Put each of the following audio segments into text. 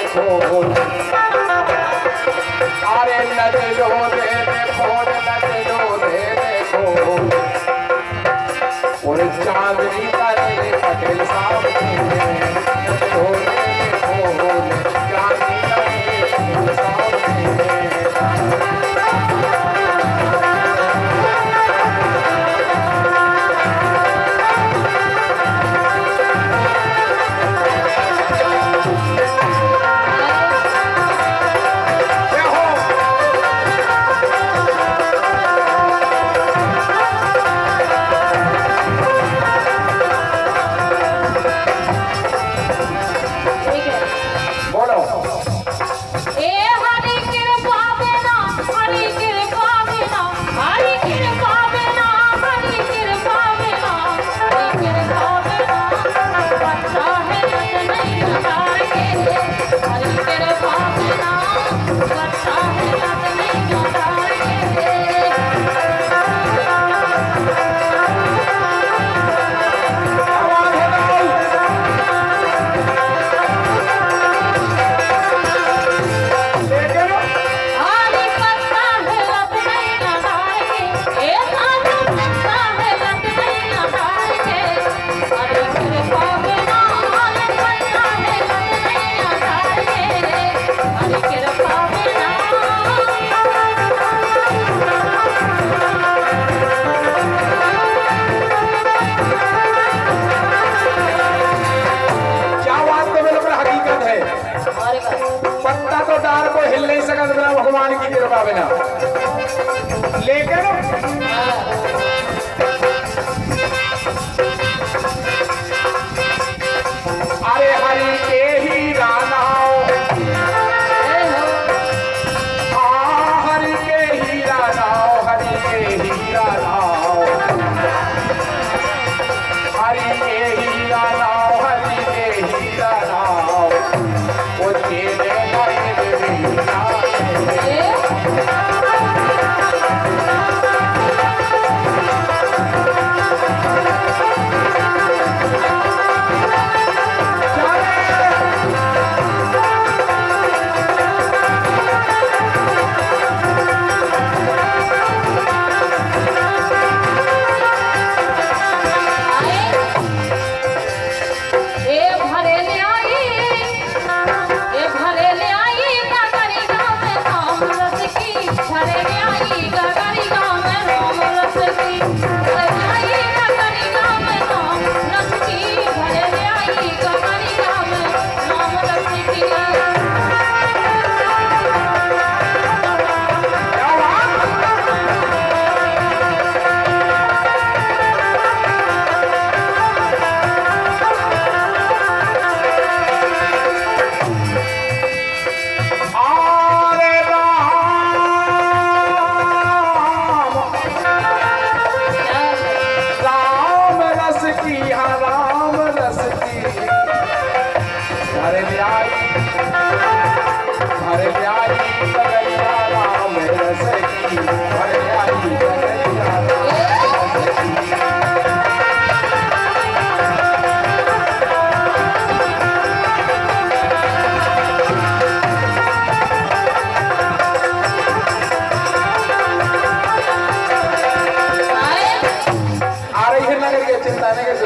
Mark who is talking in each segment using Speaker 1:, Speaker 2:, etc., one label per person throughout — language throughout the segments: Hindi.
Speaker 1: खोल, अरे नजरो दे दे खोल, नजरो दे दे खोल, और चांदनी करे पटेल साहब नजरो दे दे खोल, चांदनी करे पटेल साहब भगवान की कृपा बिना, लेकिन अरे हरि के ही राना, हरि के ही राना, हरि के ही राना, हरि के ही राना, हरि के ही राना, वो तेरे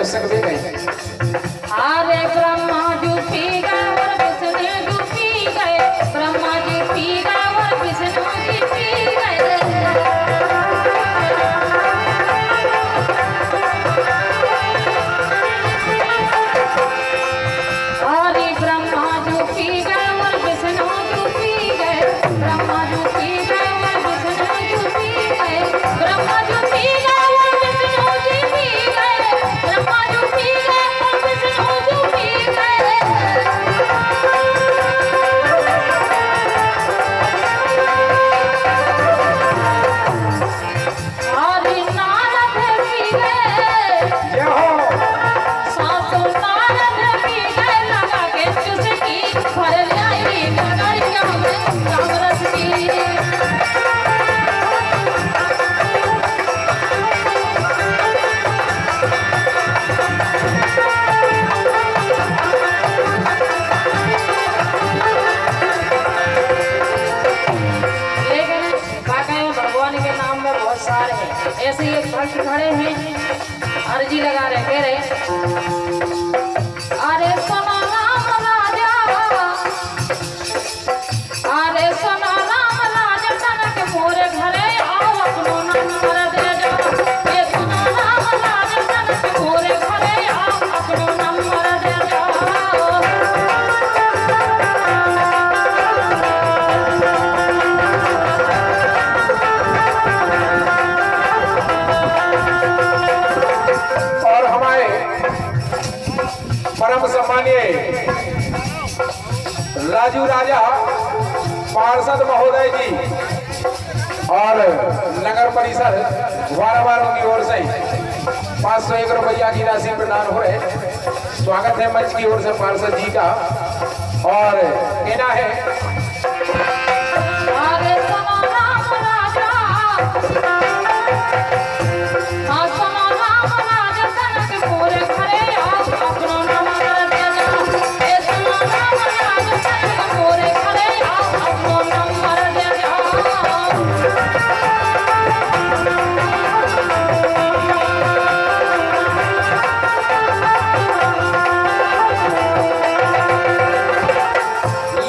Speaker 1: सकते नहीं।
Speaker 2: अरे ब्रह्मा जी पी गए और विष्णु जी पी गए, ब्रह्मा जी पी गए और विष्णु जी पी गए। अरे ब्रह्मा जी पी गए और विष्णु जी पी गए, ब्रह्मा जी पी गए और विष्णु जी पी गए, ब्रह्मा जी पी गए और विष्णु जी पी गए, ब्रह्मा जी पी गए। ऐसे ये भक्त खड़े हैं, अर्जी लगा रहे, कह रहे अरे सुनो राम राजा, अरे सुनो राम राजा, जनक मोरे घरे आओ अपनो नंबर दे जाओ। ये सुनो राम राजा, जनक मोरे घरे आओ अपनो नंबर दे जाओ।
Speaker 1: और हमारे परम सम्मानीय राजू राजा पार्षद महोदय जी और नगर परिषद वारावारों की ओर से 501 रुपया की राशि प्रदान हो रहे। स्वागत है मंच की ओर से पार्षद जी का। और कहना है
Speaker 2: अरे सुनो राम राजा, हाँ सुनो राम राजा, जनक मोरे घरे आओ अपनो नंबर दे जाओ। ये सुनो राम राजा, जनक मोरे घरे आओ अपनो नंबर दे जाओ।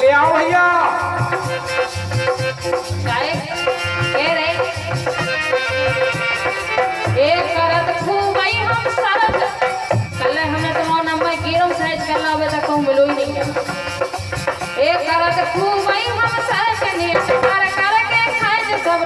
Speaker 1: ले आओ भैया।
Speaker 2: गायक कह रहे एक करत खूबई हम सरत, कल हमने तो नंबर गिरम साइज कर लावे तक को मिलो ही नहीं है। एक करत खूबई हम सरत ने कर कर के खाए सब